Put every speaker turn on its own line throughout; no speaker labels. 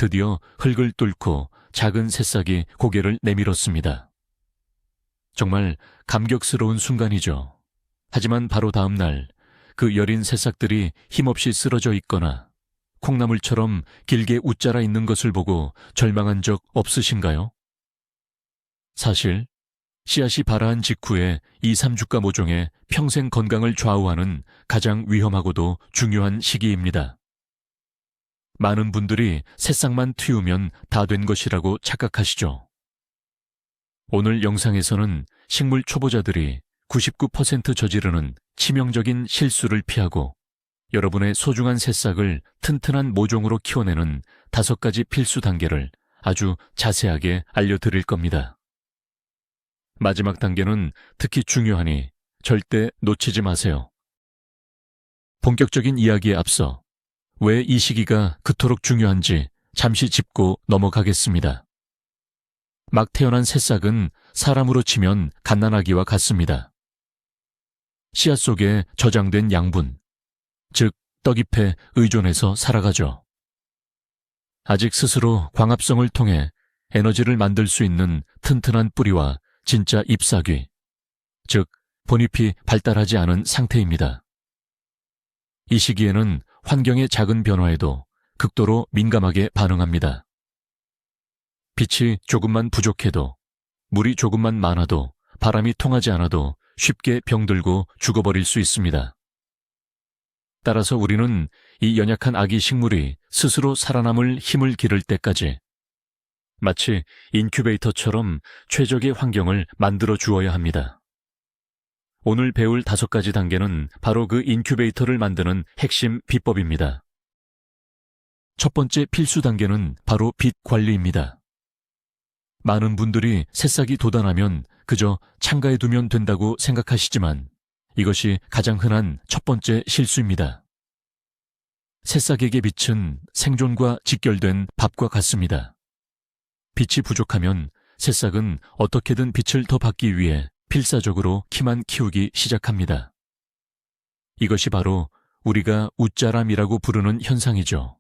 드디어 흙을 뚫고 작은 새싹이 고개를 내밀었습니다. 정말 감격스러운 순간이죠. 하지만 바로 다음 날 그 여린 새싹들이 힘없이 쓰러져 있거나 콩나물처럼 길게 웃자라 있는 것을 보고 절망한 적 없으신가요? 사실 씨앗이 발아한 직후에 2, 3주가 모종의 평생 건강을 좌우하는 가장 위험하고도 중요한 시기입니다. 많은 분들이 새싹만 틔우면 다 된 것이라고 착각하시죠. 오늘 영상에서는 식물 초보자들이 99% 저지르는 치명적인 실수를 피하고 여러분의 소중한 새싹을 튼튼한 모종으로 키워내는 5가지 필수 단계를 아주 자세하게 알려드릴 겁니다. 마지막 단계는 특히 중요하니 절대 놓치지 마세요. 본격적인 이야기에 앞서 왜 이 시기가 그토록 중요한지 잠시 짚고 넘어가겠습니다. 막 태어난 새싹은 사람으로 치면 갓난아기와 같습니다. 씨앗 속에 저장된 양분, 즉 떡잎에 의존해서 살아가죠. 아직 스스로 광합성을 통해 에너지를 만들 수 있는 튼튼한 뿌리와 진짜 잎사귀, 즉 본잎이 발달하지 않은 상태입니다. 이 시기에는 환경의 작은 변화에도 극도로 민감하게 반응합니다. 빛이 조금만 부족해도, 물이 조금만 많아도, 바람이 통하지 않아도 쉽게 병들고 죽어버릴 수 있습니다. 따라서 우리는 이 연약한 아기 식물이 스스로 살아남을 힘을 기를 때까지 마치 인큐베이터처럼 최적의 환경을 만들어 주어야 합니다. 오늘 배울 5가지 단계는 바로 그 인큐베이터를 만드는 핵심 비법입니다. 첫 번째 필수 단계는 바로 빛 관리입니다. 많은 분들이 새싹이 돋아나면 그저 창가에 두면 된다고 생각하시지만 이것이 가장 흔한 첫 번째 실수입니다. 새싹에게 빛은 생존과 직결된 밥과 같습니다. 빛이 부족하면 새싹은 어떻게든 빛을 더 받기 위해 필사적으로 키만 키우기 시작합니다. 이것이 바로 우리가 웃자람이라고 부르는 현상이죠.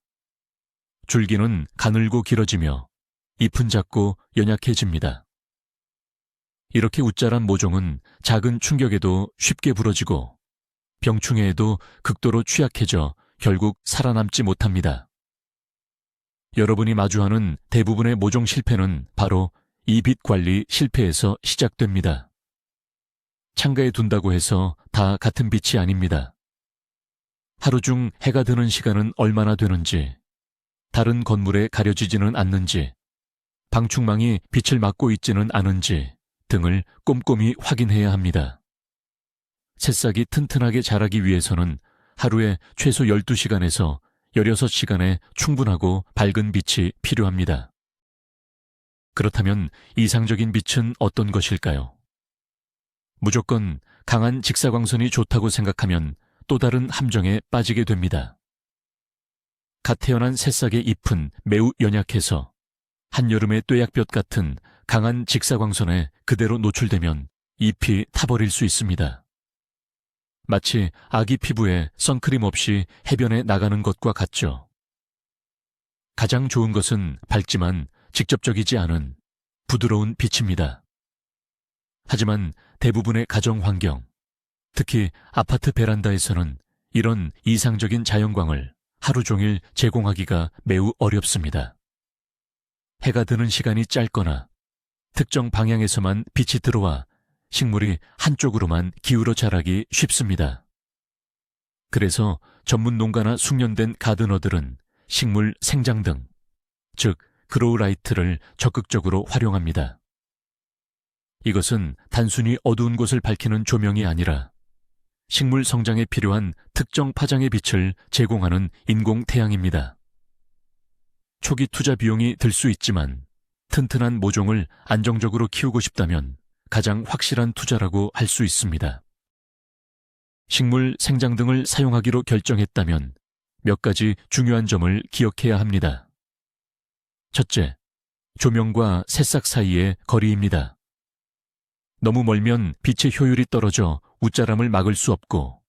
줄기는 가늘고 길어지며 잎은 작고 연약해집니다. 이렇게 웃자란 모종은 작은 충격에도 쉽게 부러지고 병충해에도 극도로 취약해져 결국 살아남지 못합니다. 여러분이 마주하는 대부분의 모종 실패는 바로 이 빛 관리 실패에서 시작됩니다. 창가에 둔다고 해서 다 같은 빛이 아닙니다. 하루 중 해가 드는 시간은 얼마나 되는지, 다른 건물에 가려지지는 않는지, 방충망이 빛을 막고 있지는 않은지 등을 꼼꼼히 확인해야 합니다. 새싹이 튼튼하게 자라기 위해서는 하루에 최소 12시간에서 16시간의 충분하고 밝은 빛이 필요합니다. 그렇다면 이상적인 빛은 어떤 것일까요? 무조건 강한 직사광선이 좋다고 생각하면 또 다른 함정에 빠지게 됩니다. 갓 태어난 새싹의 잎은 매우 연약해서 한여름의 뙤약볕 같은 강한 직사광선에 그대로 노출되면 잎이 타버릴 수 있습니다. 마치 아기 피부에 선크림 없이 해변에 나가는 것과 같죠. 가장 좋은 것은 밝지만 직접적이지 않은 부드러운 빛입니다. 하지만 대부분의 가정 환경, 특히 아파트 베란다에서는 이런 이상적인 자연광을 하루 종일 제공하기가 매우 어렵습니다. 해가 드는 시간이 짧거나 특정 방향에서만 빛이 들어와 식물이 한쪽으로만 기울어 자라기 쉽습니다. 그래서 전문 농가나 숙련된 가드너들은 식물 생장등, 즉 그로우라이트를 적극적으로 활용합니다. 이것은 단순히 어두운 곳을 밝히는 조명이 아니라 식물 성장에 필요한 특정 파장의 빛을 제공하는 인공 태양입니다. 초기 투자 비용이 들 수 있지만 튼튼한 모종을 안정적으로 키우고 싶다면 가장 확실한 투자라고 할 수 있습니다. 식물 생장등을 사용하기로 결정했다면 몇 가지 중요한 점을 기억해야 합니다. 첫째, 조명과 새싹 사이의 거리입니다. 너무 멀면 빛의 효율이 떨어져 웃자람을 막을 수 없고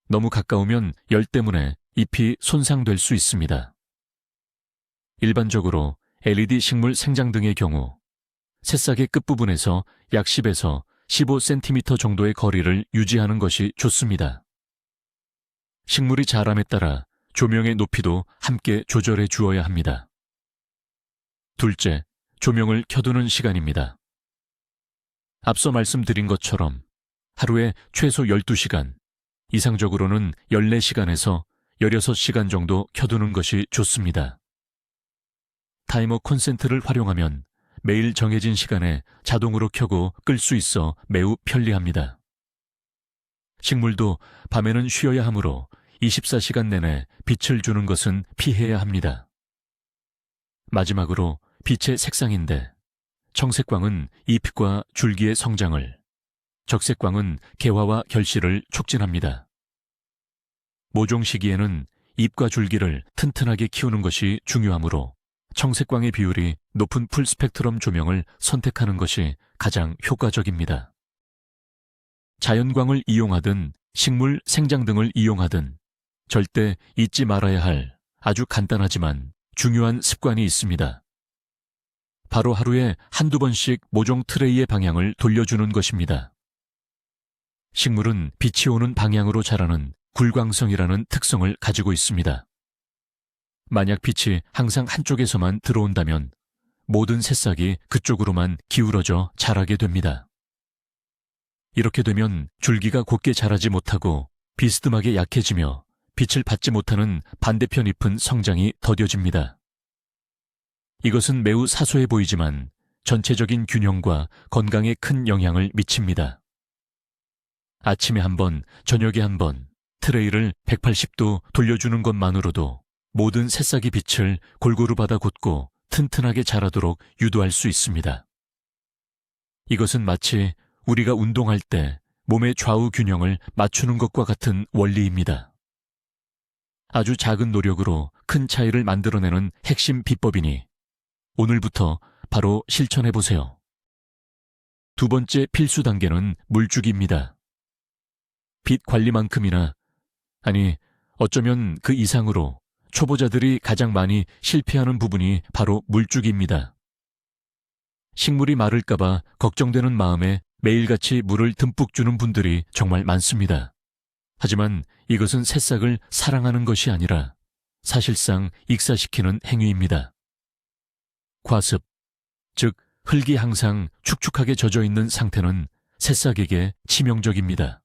너무 가까우면 열 때문에 잎이 손상될 수 있습니다. 일반적으로 LED 식물 생장 등의 경우 새싹의 끝부분에서 약 10에서 15cm 정도의 거리를 유지하는 것이 좋습니다. 식물이 자람에 따라 조명의 높이도 함께 조절해 주어야 합니다. 둘째, 조명을 켜두는 시간입니다. 앞서 말씀드린 것처럼 하루에 최소 12시간, 이상적으로는 14시간에서 16시간 정도 켜두는 것이 좋습니다. 타이머 콘센트를 활용하면 매일 정해진 시간에 자동으로 켜고 끌 수 있어 매우 편리합니다. 식물도 밤에는 쉬어야 하므로 24시간 내내 빛을 주는 것은 피해야 합니다. 마지막으로 빛의 색상인데 청색광은 잎과 줄기의 성장을, 적색광은 개화와 결실을 촉진합니다. 모종 시기에는 잎과 줄기를 튼튼하게 키우는 것이 중요하므로 청색광의 비율이 높은 풀 스펙트럼 조명을 선택하는 것이 가장 효과적입니다. 자연광을 이용하든 식물 생장 등을 이용하든 절대 잊지 말아야 할 아주 간단하지만 중요한 습관이 있습니다. 바로 하루에 한두 번씩 모종 트레이의 방향을 돌려주는 것입니다. 식물은 빛이 오는 방향으로 자라는 굴광성이라는 특성을 가지고 있습니다. 만약 빛이 항상 한쪽에서만 들어온다면 모든 새싹이 그쪽으로만 기울어져 자라게 됩니다. 이렇게 되면 줄기가 곧게 자라지 못하고 비스듬하게 약해지며 빛을 받지 못하는 반대편 잎은 성장이 더뎌집니다. 이것은 매우 사소해 보이지만 전체적인 균형과 건강에 큰 영향을 미칩니다. 아침에 한 번, 저녁에 한 번 트레이를 180도 돌려주는 것만으로도 모든 새싹이 빛을 골고루 받아 곧고 튼튼하게 자라도록 유도할 수 있습니다. 이것은 마치 우리가 운동할 때 몸의 좌우 균형을 맞추는 것과 같은 원리입니다. 아주 작은 노력으로 큰 차이를 만들어내는 핵심 비법이니 오늘부터 바로 실천해 보세요. 두 번째 필수 단계는 물주기입니다. 빛 관리만큼이나, 아니 어쩌면 그 이상으로 초보자들이 가장 많이 실패하는 부분이 바로 물주기입니다. 식물이 마를까봐 걱정되는 마음에 매일같이 물을 듬뿍 주는 분들이 정말 많습니다. 하지만 이것은 새싹을 사랑하는 것이 아니라 사실상 익사시키는 행위입니다. 과습, 즉 흙이 항상 축축하게 젖어 있는 상태는 새싹에게 치명적입니다.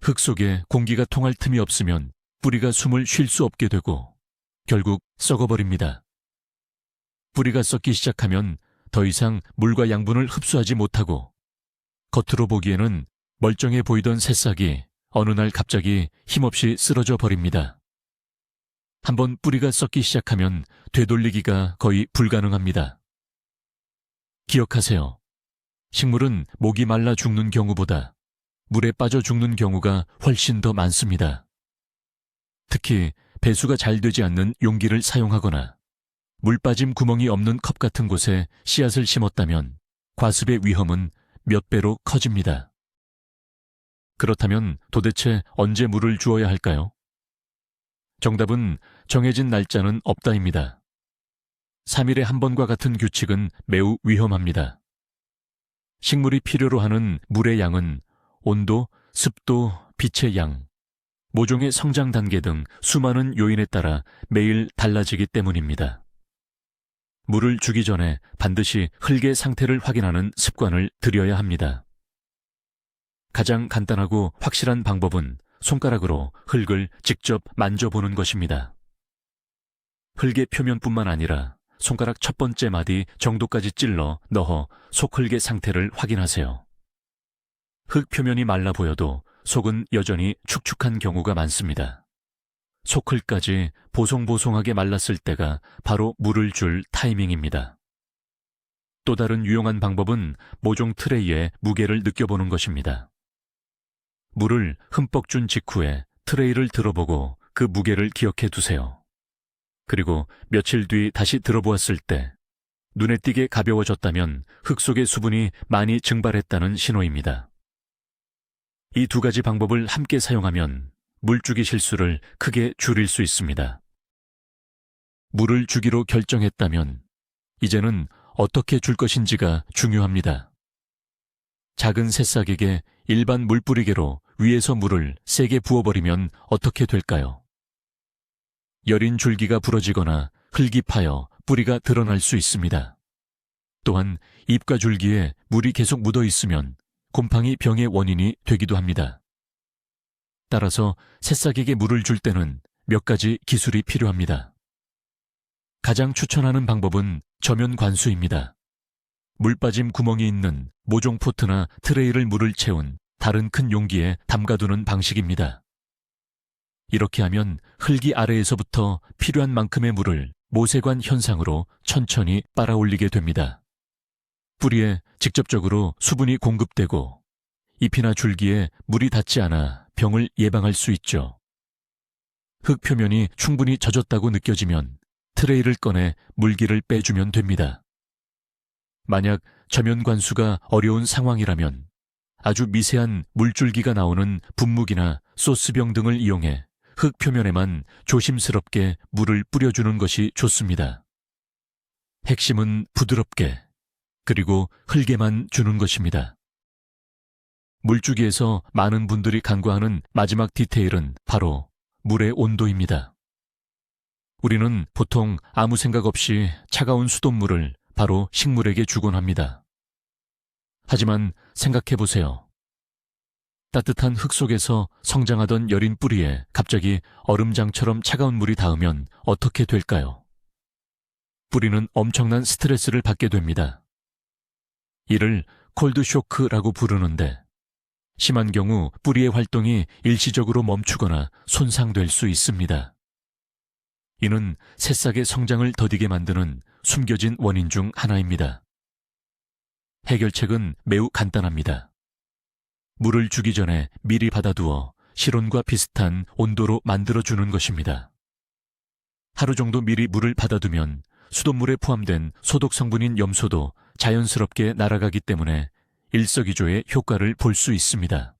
흙 속에 공기가 통할 틈이 없으면 뿌리가 숨을 쉴 수 없게 되고 결국 썩어버립니다. 뿌리가 썩기 시작하면 더 이상 물과 양분을 흡수하지 못하고 겉으로 보기에는 멀쩡해 보이던 새싹이 어느 날 갑자기 힘없이 쓰러져 버립니다. 한번 뿌리가 썩기 시작하면 되돌리기가 거의 불가능합니다. 기억하세요. 식물은 목이 말라 죽는 경우보다 물에 빠져 죽는 경우가 훨씬 더 많습니다. 특히 배수가 잘 되지 않는 용기를 사용하거나 물 빠짐 구멍이 없는 컵 같은 곳에 씨앗을 심었다면 과습의 위험은 몇 배로 커집니다. 그렇다면 도대체 언제 물을 주어야 할까요? 정답은 정해진 날짜는 없다입니다. 3일에 한 번과 같은 규칙은 매우 위험합니다. 식물이 필요로 하는 물의 양은 온도, 습도, 빛의 양, 모종의 성장 단계 등 수많은 요인에 따라 매일 달라지기 때문입니다. 물을 주기 전에 반드시 흙의 상태를 확인하는 습관을 들여야 합니다. 가장 간단하고 확실한 방법은 손가락으로 흙을 직접 만져보는 것입니다. 흙의 표면뿐만 아니라 손가락 첫 번째 마디 정도까지 찔러 넣어 속흙의 상태를 확인하세요. 흙 표면이 말라 보여도 속은 여전히 축축한 경우가 많습니다. 속흙까지 보송보송하게 말랐을 때가 바로 물을 줄 타이밍입니다. 또 다른 유용한 방법은 모종 트레이의 무게를 느껴보는 것입니다. 물을 흠뻑 준 직후에 트레이를 들어보고 그 무게를 기억해 두세요. 그리고 며칠 뒤 다시 들어보았을 때 눈에 띄게 가벼워졌다면 흙 속의 수분이 많이 증발했다는 신호입니다. 이 두 가지 방법을 함께 사용하면 물주기 실수를 크게 줄일 수 있습니다. 물을 주기로 결정했다면 이제는 어떻게 줄 것인지가 중요합니다. 작은 새싹에게 일반 물뿌리개로 위에서 물을 세게 부어버리면 어떻게 될까요? 여린 줄기가 부러지거나 흙이 파여 뿌리가 드러날 수 있습니다. 또한 잎과 줄기에 물이 계속 묻어 있으면 곰팡이 병의 원인이 되기도 합니다. 따라서 새싹에게 물을 줄 때는 몇 가지 기술이 필요합니다. 가장 추천하는 방법은 저면 관수입니다. 물 빠짐 구멍이 있는 모종 포트나 트레이를 물을 채운 다른 큰 용기에 담가두는 방식입니다. 이렇게 하면 흙이 아래에서부터 필요한 만큼의 물을 모세관 현상으로 천천히 빨아올리게 됩니다. 뿌리에 직접적으로 수분이 공급되고 잎이나 줄기에 물이 닿지 않아 병을 예방할 수 있죠. 흙 표면이 충분히 젖었다고 느껴지면 트레이를 꺼내 물기를 빼주면 됩니다. 만약 저면 관수가 어려운 상황이라면 아주 미세한 물줄기가 나오는 분무기나 소스병 등을 이용해 흙 표면에만 조심스럽게 물을 뿌려주는 것이 좋습니다. 핵심은 부드럽게, 그리고 흙에만 주는 것입니다. 물주기에서 많은 분들이 간과하는 마지막 디테일은 바로 물의 온도입니다. 우리는 보통 아무 생각 없이 차가운 수돗물을 바로 식물에게 주곤 합니다. 하지만 생각해 보세요. 따뜻한 흙 속에서 성장하던 여린 뿌리에 갑자기 얼음장처럼 차가운 물이 닿으면 어떻게 될까요? 뿌리는 엄청난 스트레스를 받게 됩니다. 이를 콜드 쇼크라고 부르는데 심한 경우 뿌리의 활동이 일시적으로 멈추거나 손상될 수 있습니다. 이는 새싹의 성장을 더디게 만드는 숨겨진 원인 중 하나입니다. 해결책은 매우 간단합니다. 물을 주기 전에 미리 받아두어 실온과 비슷한 온도로 만들어주는 것입니다. 하루 정도 미리 물을 받아두면 수돗물에 포함된 소독 성분인 염소도 자연스럽게 날아가기 때문에 일석이조의 효과를 볼 수 있습니다.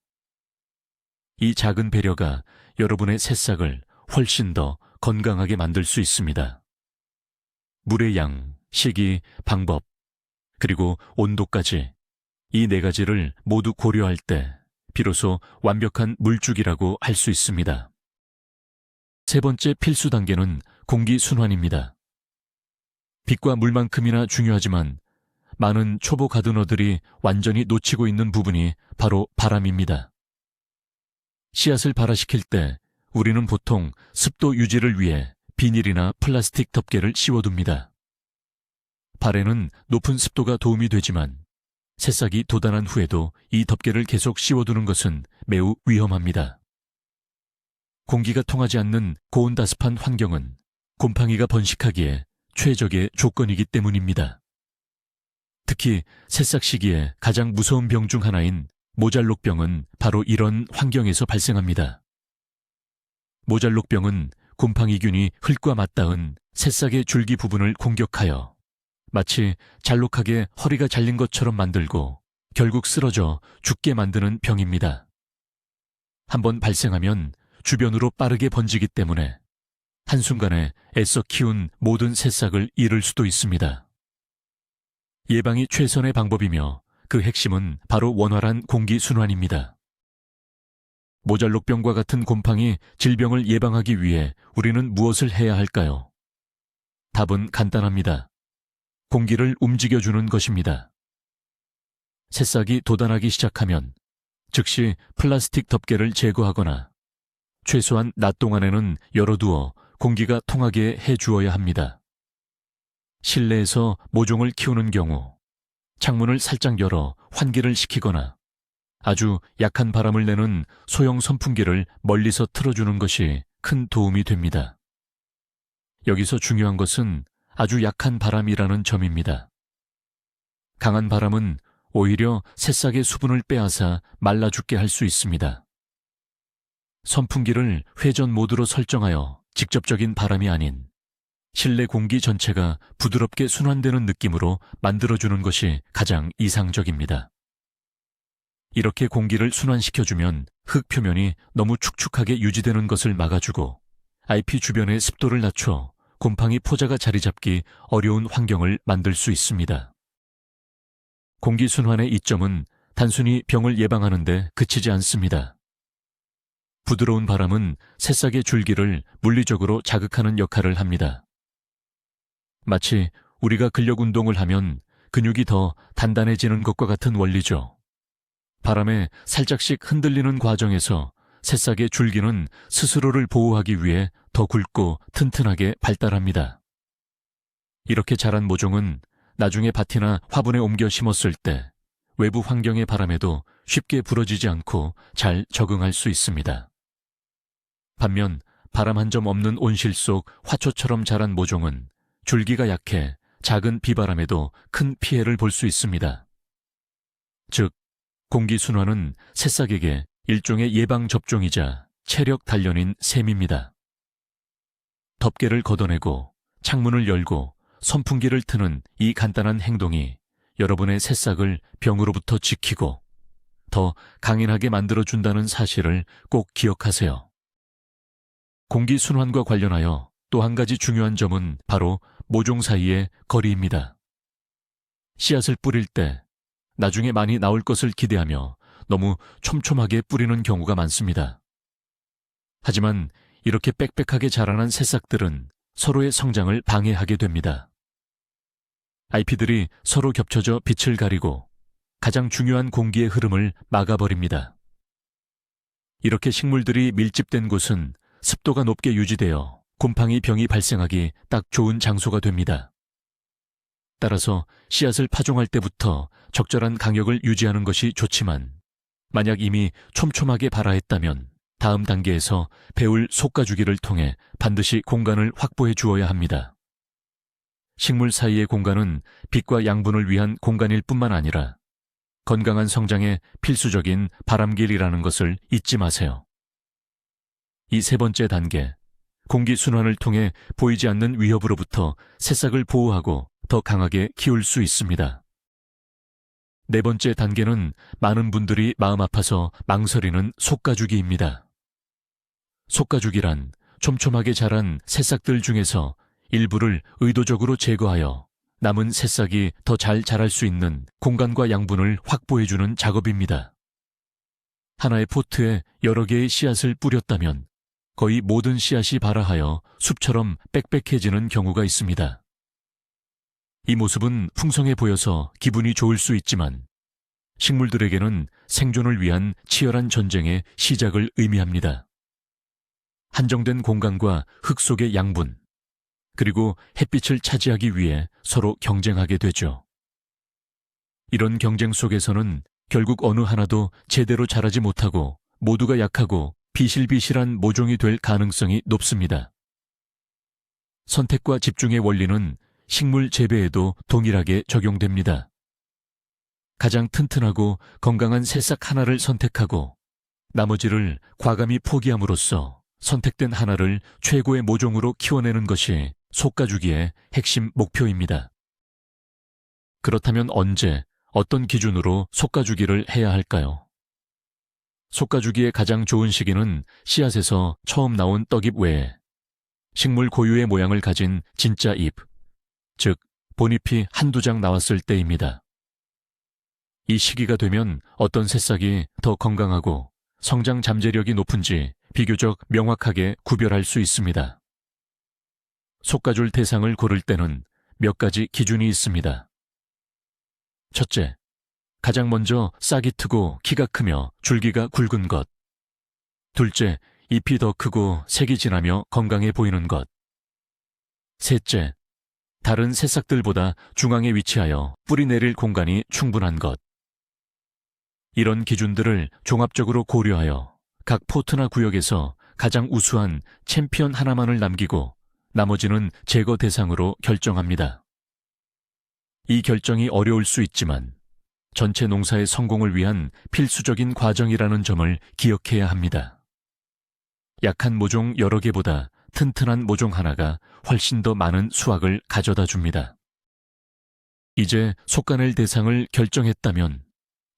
이 작은 배려가 여러분의 새싹을 훨씬 더 건강하게 만들 수 있습니다. 물의 양, 시기, 방법, 그리고 온도까지 이 네 가지를 모두 고려할 때 비로소 완벽한 물주기라고 할 수 있습니다. 세 번째 필수 단계는 공기 순환입니다. 빛과 물만큼이나 중요하지만 많은 초보 가드너들이 완전히 놓치고 있는 부분이 바로 바람입니다. 씨앗을 발화시킬 때 우리는 보통 습도 유지를 위해 비닐이나 플라스틱 덮개를 씌워둡니다. 발에는 높은 습도가 도움이 되지만 새싹이 돋아난 후에도 이 덮개를 계속 씌워두는 것은 매우 위험합니다. 공기가 통하지 않는 고온다습한 환경은 곰팡이가 번식하기에 최적의 조건이기 때문입니다. 특히 새싹 시기에 가장 무서운 병 중 하나인 모잘록병은 바로 이런 환경에서 발생합니다. 모잘록병은 곰팡이균이 흙과 맞닿은 새싹의 줄기 부분을 공격하여 마치 잘록하게 허리가 잘린 것처럼 만들고 결국 쓰러져 죽게 만드는 병입니다. 한번 발생하면 주변으로 빠르게 번지기 때문에 한순간에 애써 키운 모든 새싹을 잃을 수도 있습니다. 예방이 최선의 방법이며 그 핵심은 바로 원활한 공기 순환입니다. 모잘록병과 같은 곰팡이 질병을 예방하기 위해 우리는 무엇을 해야 할까요? 답은 간단합니다. 공기를 움직여주는 것입니다. 새싹이 돋아나기 시작하면 즉시 플라스틱 덮개를 제거하거나 최소한 낮 동안에는 열어두어 공기가 통하게 해주어야 합니다. 실내에서 모종을 키우는 경우 창문을 살짝 열어 환기를 시키거나 아주 약한 바람을 내는 소형 선풍기를 멀리서 틀어주는 것이 큰 도움이 됩니다. 여기서 중요한 것은 아주 약한 바람이라는 점입니다. 강한 바람은 오히려 새싹의 수분을 빼앗아 말라 죽게 할 수 있습니다. 선풍기를 회전 모드로 설정하여 직접적인 바람이 아닌 실내 공기 전체가 부드럽게 순환되는 느낌으로 만들어주는 것이 가장 이상적입니다. 이렇게 공기를 순환시켜주면 흙 표면이 너무 축축하게 유지되는 것을 막아주고 잎이 주변의 습도를 낮춰 곰팡이 포자가 자리 잡기 어려운 환경을 만들 수 있습니다. 공기순환의 이점은 단순히 병을 예방하는 데 그치지 않습니다. 부드러운 바람은 새싹의 줄기를 물리적으로 자극하는 역할을 합니다. 마치 우리가 근력 운동을 하면 근육이 더 단단해지는 것과 같은 원리죠. 바람에 살짝씩 흔들리는 과정에서 새싹의 줄기는 스스로를 보호하기 위해 더 굵고 튼튼하게 발달합니다. 이렇게 자란 모종은 나중에 밭이나 화분에 옮겨 심었을 때 외부 환경의 바람에도 쉽게 부러지지 않고 잘 적응할 수 있습니다. 반면 바람 한 점 없는 온실 속 화초처럼 자란 모종은 줄기가 약해 작은 비바람에도 큰 피해를 볼 수 있습니다. 즉, 공기순환은 새싹에게 일종의 예방접종이자 체력 단련인 셈입니다. 덮개를 걷어내고 창문을 열고 선풍기를 트는 이 간단한 행동이 여러분의 새싹을 병으로부터 지키고 더 강인하게 만들어준다는 사실을 꼭 기억하세요. 공기순환과 관련하여 또 한 가지 중요한 점은 바로 모종 사이의 거리입니다. 씨앗을 뿌릴 때 나중에 많이 나올 것을 기대하며 너무 촘촘하게 뿌리는 경우가 많습니다. 하지만 이렇게 빽빽하게 자라난 새싹들은 서로의 성장을 방해하게 됩니다. 잎들이 서로 겹쳐져 빛을 가리고 가장 중요한 공기의 흐름을 막아버립니다. 이렇게 식물들이 밀집된 곳은 습도가 높게 유지되어 곰팡이 병이 발생하기 딱 좋은 장소가 됩니다. 따라서 씨앗을 파종할 때부터 적절한 간격을 유지하는 것이 좋지만 만약 이미 촘촘하게 발화했다면 다음 단계에서 배울 솎아주기를 통해 반드시 공간을 확보해 주어야 합니다. 식물 사이의 공간은 빛과 양분을 위한 공간일 뿐만 아니라 건강한 성장에 필수적인 바람길이라는 것을 잊지 마세요. 이 세 번째 단계, 공기순환을 통해 보이지 않는 위협으로부터 새싹을 보호하고 더 강하게 키울 수 있습니다. 네 번째 단계는 많은 분들이 마음 아파서 망설이는 솎아주기입니다. 솎아주기란 촘촘하게 자란 새싹들 중에서 일부를 의도적으로 제거하여 남은 새싹이 더 잘 자랄 수 있는 공간과 양분을 확보해주는 작업입니다. 하나의 포트에 여러 개의 씨앗을 뿌렸다면 거의 모든 씨앗이 발화하여 숲처럼 빽빽해지는 경우가 있습니다. 이 모습은 풍성해 보여서 기분이 좋을 수 있지만 식물들에게는 생존을 위한 치열한 전쟁의 시작을 의미합니다. 한정된 공간과 흙 속의 양분, 그리고 햇빛을 차지하기 위해 서로 경쟁하게 되죠. 이런 경쟁 속에서는 결국 어느 하나도 제대로 자라지 못하고 모두가 약하고 비실비실한 모종이 될 가능성이 높습니다. 선택과 집중의 원리는 식물 재배에도 동일하게 적용됩니다. 가장 튼튼하고 건강한 새싹 하나를 선택하고 나머지를 과감히 포기함으로써 선택된 하나를 최고의 모종으로 키워내는 것이 솎아주기의 핵심 목표입니다. 그렇다면 언제, 어떤 기준으로 솎아주기를 해야 할까요? 솎아주기의 가장 좋은 시기는 씨앗에서 처음 나온 떡잎 외에 식물 고유의 모양을 가진 진짜 잎, 즉 본잎이 한두 장 나왔을 때입니다. 이 시기가 되면 어떤 새싹이 더 건강하고 성장 잠재력이 높은지 비교적 명확하게 구별할 수 있습니다. 솎아줄 대상을 고를 때는 몇 가지 기준이 있습니다. 첫째, 가장 먼저 싹이 트고 키가 크며 줄기가 굵은 것. 둘째, 잎이 더 크고 색이 진하며 건강해 보이는 것. 셋째, 다른 새싹들보다 중앙에 위치하여 뿌리 내릴 공간이 충분한 것. 이런 기준들을 종합적으로 고려하여 각 포트나 구역에서 가장 우수한 챔피언 하나만을 남기고 나머지는 제거 대상으로 결정합니다. 이 결정이 어려울 수 있지만 전체 농사의 성공을 위한 필수적인 과정이라는 점을 기억해야 합니다. 약한 모종 여러 개보다 튼튼한 모종 하나가 훨씬 더 많은 수확을 가져다 줍니다. 이제 솎아낼 대상을 결정했다면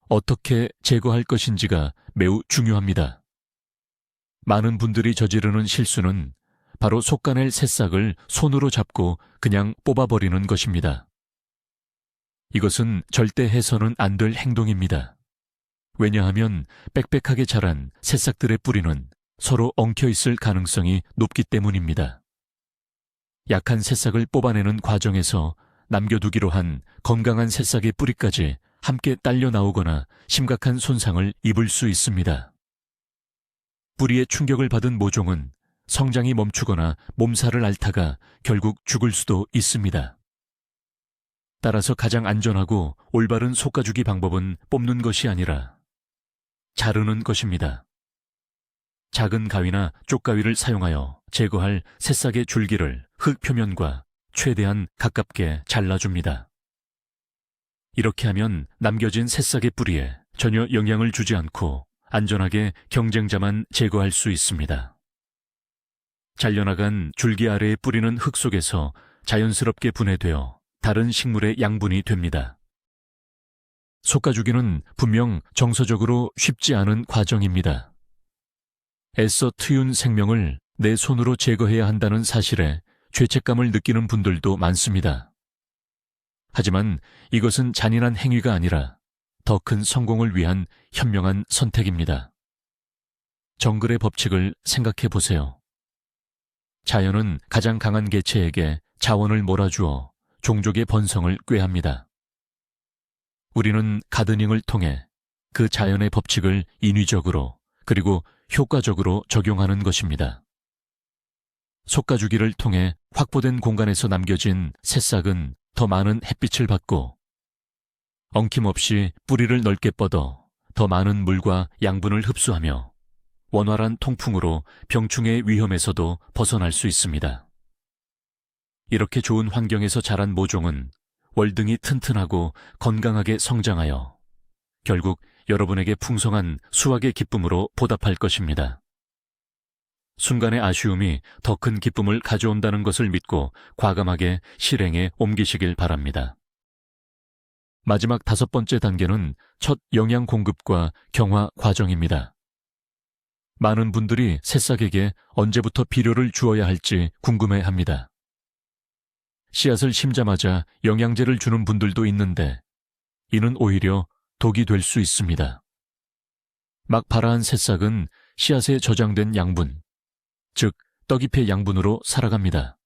어떻게 제거할 것인지가 매우 중요합니다. 많은 분들이 저지르는 실수는 바로 솎아낼 새싹을 손으로 잡고 그냥 뽑아버리는 것입니다. 이것은 절대 해서는 안 될 행동입니다. 왜냐하면 빽빽하게 자란 새싹들의 뿌리는 서로 엉켜 있을 가능성이 높기 때문입니다. 약한 새싹을 뽑아내는 과정에서 남겨두기로 한 건강한 새싹의 뿌리까지 함께 딸려 나오거나 심각한 손상을 입을 수 있습니다. 뿌리에 충격을 받은 모종은 성장이 멈추거나 몸살을 앓다가 결국 죽을 수도 있습니다. 따라서 가장 안전하고 올바른 솎아주기 방법은 뽑는 것이 아니라 자르는 것입니다. 작은 가위나 쪽가위를 사용하여 제거할 새싹의 줄기를 흙 표면과 최대한 가깝게 잘라줍니다. 이렇게 하면 남겨진 새싹의 뿌리에 전혀 영향을 주지 않고 안전하게 경쟁자만 제거할 수 있습니다. 잘려나간 줄기 아래에 뿌리는 흙 속에서 자연스럽게 분해되어 다른 식물의 양분이 됩니다. 솎아주기는 분명 정서적으로 쉽지 않은 과정입니다. 애써 트윤 생명을 내 손으로 제거해야 한다는 사실에 죄책감을 느끼는 분들도 많습니다. 하지만 이것은 잔인한 행위가 아니라 더 큰 성공을 위한 현명한 선택입니다. 정글의 법칙을 생각해 보세요. 자연은 가장 강한 개체에게 자원을 몰아주어 종족의 번성을 꾀합니다. 우리는 가드닝을 통해 그 자연의 법칙을 인위적으로 그리고 효과적으로 적용하는 것입니다. 솎아주기를 통해 확보된 공간에서 남겨진 새싹은 더 많은 햇빛을 받고 엉킴없이 뿌리를 넓게 뻗어 더 많은 물과 양분을 흡수하며 원활한 통풍으로 병충해의 위험에서도 벗어날 수 있습니다. 이렇게 좋은 환경에서 자란 모종은 월등히 튼튼하고 건강하게 성장하여 결국 여러분에게 풍성한 수확의 기쁨으로 보답할 것입니다. 순간의 아쉬움이 더 큰 기쁨을 가져온다는 것을 믿고 과감하게 실행에 옮기시길 바랍니다. 마지막 5번째 단계는 첫 영양 공급과 경화 과정입니다. 많은 분들이 새싹에게 언제부터 비료를 주어야 할지 궁금해합니다. 씨앗을 심자마자 영양제를 주는 분들도 있는데 이는 오히려 독이 될 수 있습니다. 막 발아한 새싹은 씨앗에 저장된 양분, 즉 떡잎의 양분으로 살아갑니다.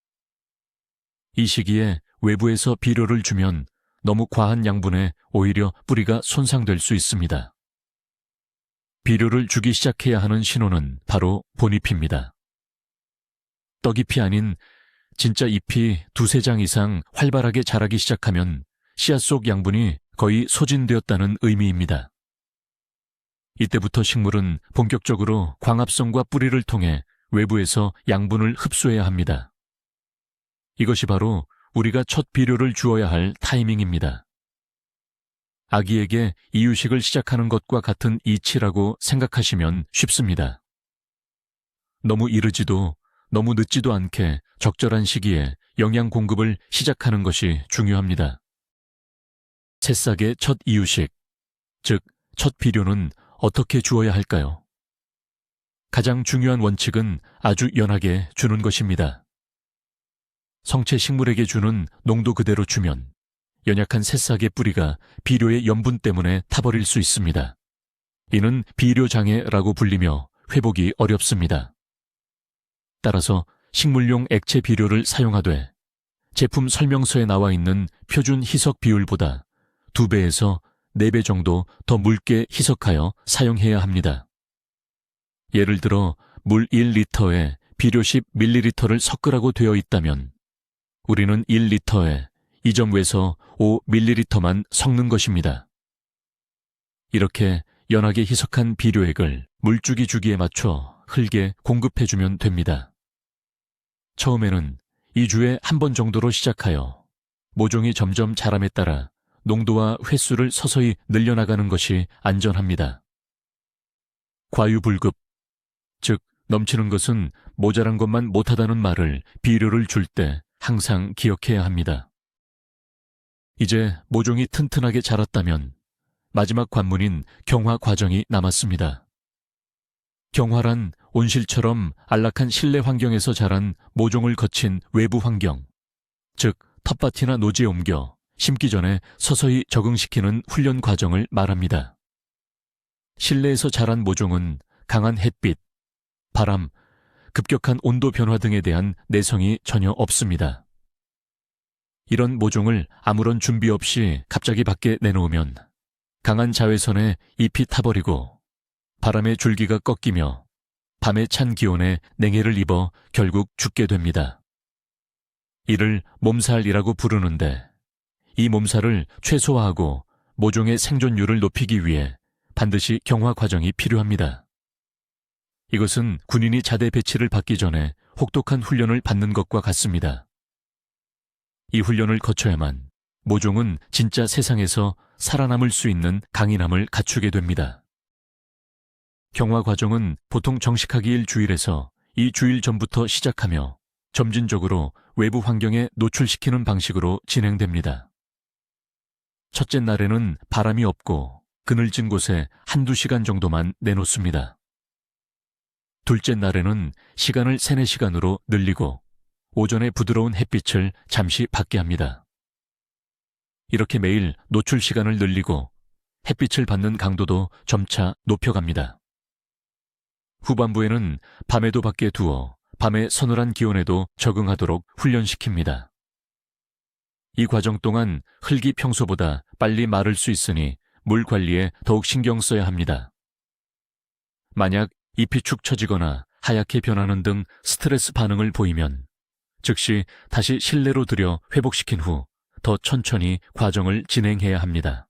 이 시기에 외부에서 비료를 주면 너무 과한 양분에 오히려 뿌리가 손상될 수 있습니다. 비료를 주기 시작해야 하는 신호는 바로 본잎입니다. 떡잎이 아닌 진짜 잎이 2-3장 이상 활발하게 자라기 시작하면 씨앗 속 양분이 거의 소진되었다는 의미입니다. 이때부터 식물은 본격적으로 광합성과 뿌리를 통해 외부에서 양분을 흡수해야 합니다. 이것이 바로 우리가 첫 비료를 주어야 할 타이밍입니다. 아기에게 이유식을 시작하는 것과 같은 이치라고 생각하시면 쉽습니다. 너무 이르지도 너무 늦지도 않게 적절한 시기에 영양 공급을 시작하는 것이 중요합니다. 새싹의 첫 이유식, 즉 첫 비료는 어떻게 주어야 할까요? 가장 중요한 원칙은 아주 연하게 주는 것입니다. 성체 식물에게 주는 농도 그대로 주면 연약한 새싹의 뿌리가 비료의 염분 때문에 타버릴 수 있습니다. 이는 비료장애라고 불리며 회복이 어렵습니다. 따라서 식물용 액체 비료를 사용하되 제품 설명서에 나와 있는 표준 희석 비율보다 2배에서 4배 정도 더 묽게 희석하여 사용해야 합니다. 예를 들어 물 1리터에 비료 10ml를 섞으라고 되어 있다면 우리는 1리터에 2.5에서 5ml만 섞는 것입니다. 이렇게 연하게 희석한 비료액을 물주기 주기에 맞춰 흙에 공급해주면 됩니다. 처음에는 2주에 한 번 정도로 시작하여 모종이 점점 자람에 따라 농도와 횟수를 서서히 늘려나가는 것이 안전합니다. 과유불급, 즉 넘치는 것은 모자란 것만 못하다는 말을 비료를 줄 때 항상 기억해야 합니다. 이제 모종이 튼튼하게 자랐다면 마지막 관문인 경화 과정이 남았습니다. 경화란 온실처럼 안락한 실내 환경에서 자란 모종을 거친 외부 환경, 즉 텃밭이나 노지에 옮겨 심기 전에 서서히 적응시키는 훈련 과정을 말합니다. 실내에서 자란 모종은 강한 햇빛, 바람, 급격한 온도 변화 등에 대한 내성이 전혀 없습니다. 이런 모종을 아무런 준비 없이 갑자기 밖에 내놓으면 강한 자외선에 잎이 타버리고 바람의 줄기가 꺾이며 밤의 찬 기온에 냉해를 입어 결국 죽게 됩니다. 이를 몸살이라고 부르는데 이 몸살을 최소화하고 모종의 생존율을 높이기 위해 반드시 경화 과정이 필요합니다. 이것은 군인이 자대 배치를 받기 전에 혹독한 훈련을 받는 것과 같습니다. 이 훈련을 거쳐야만 모종은 진짜 세상에서 살아남을 수 있는 강인함을 갖추게 됩니다. 경화 과정은 보통 정식하기 일주일에서 2주일 전부터 시작하며 점진적으로 외부 환경에 노출시키는 방식으로 진행됩니다. 첫째 날에는 바람이 없고 그늘진 곳에 한두 시간 정도만 내놓습니다. 둘째 날에는 시간을 3, 4시간으로 늘리고 오전에 부드러운 햇빛을 잠시 받게 합니다. 이렇게 매일 노출 시간을 늘리고 햇빛을 받는 강도도 점차 높여갑니다. 후반부에는 밤에도 밖에 두어 밤의 서늘한 기온에도 적응하도록 훈련시킵니다. 이 과정 동안 흙이 평소보다 빨리 마를 수 있으니 물 관리에 더욱 신경 써야 합니다. 만약 잎이 축 처지거나 하얗게 변하는 등 스트레스 반응을 보이면 즉시 다시 실내로 들여 회복시킨 후 더 천천히 과정을 진행해야 합니다.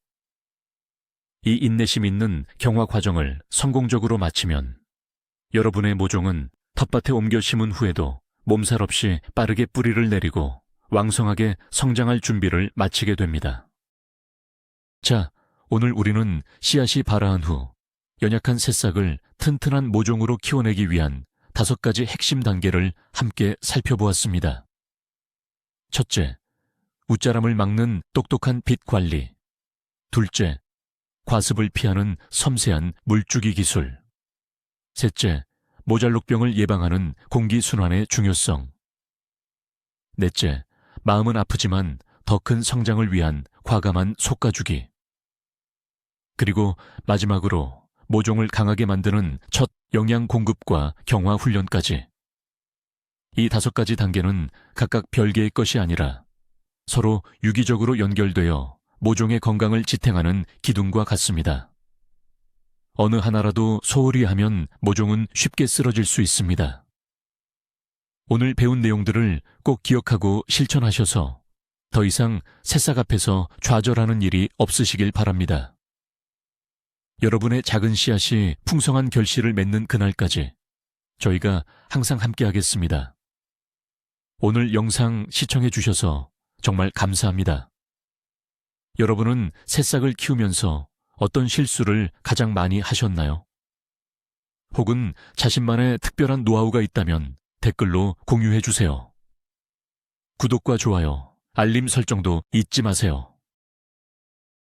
이 인내심 있는 경화 과정을 성공적으로 마치면 여러분의 모종은 텃밭에 옮겨 심은 후에도 몸살 없이 빠르게 뿌리를 내리고 왕성하게 성장할 준비를 마치게 됩니다. 자, 오늘 우리는 씨앗이 발아한 후 연약한 새싹을 튼튼한 모종으로 키워내기 위한 5가지 핵심 단계를 함께 살펴보았습니다. 첫째, 웃자람을 막는 똑똑한 빛 관리. 둘째, 과습을 피하는 섬세한 물주기 기술. 셋째, 모잘록병을 예방하는 공기순환의 중요성. 넷째, 마음은 아프지만 더 큰 성장을 위한 과감한 솎아주기. 그리고 마지막으로 모종을 강하게 만드는 첫 영양 공급과 경화 훈련까지. 이 5가지 단계는 각각 별개의 것이 아니라 서로 유기적으로 연결되어 모종의 건강을 지탱하는 기둥과 같습니다. 어느 하나라도 소홀히 하면 모종은 쉽게 쓰러질 수 있습니다. 오늘 배운 내용들을 꼭 기억하고 실천하셔서 더 이상 새싹 앞에서 좌절하는 일이 없으시길 바랍니다. 여러분의 작은 씨앗이 풍성한 결실을 맺는 그날까지 저희가 항상 함께하겠습니다. 오늘 영상 시청해 주셔서 정말 감사합니다. 여러분은 새싹을 키우면서 어떤 실수를 가장 많이 하셨나요? 혹은 자신만의 특별한 노하우가 있다면 댓글로 공유해 주세요. 구독과 좋아요, 알림 설정도 잊지 마세요.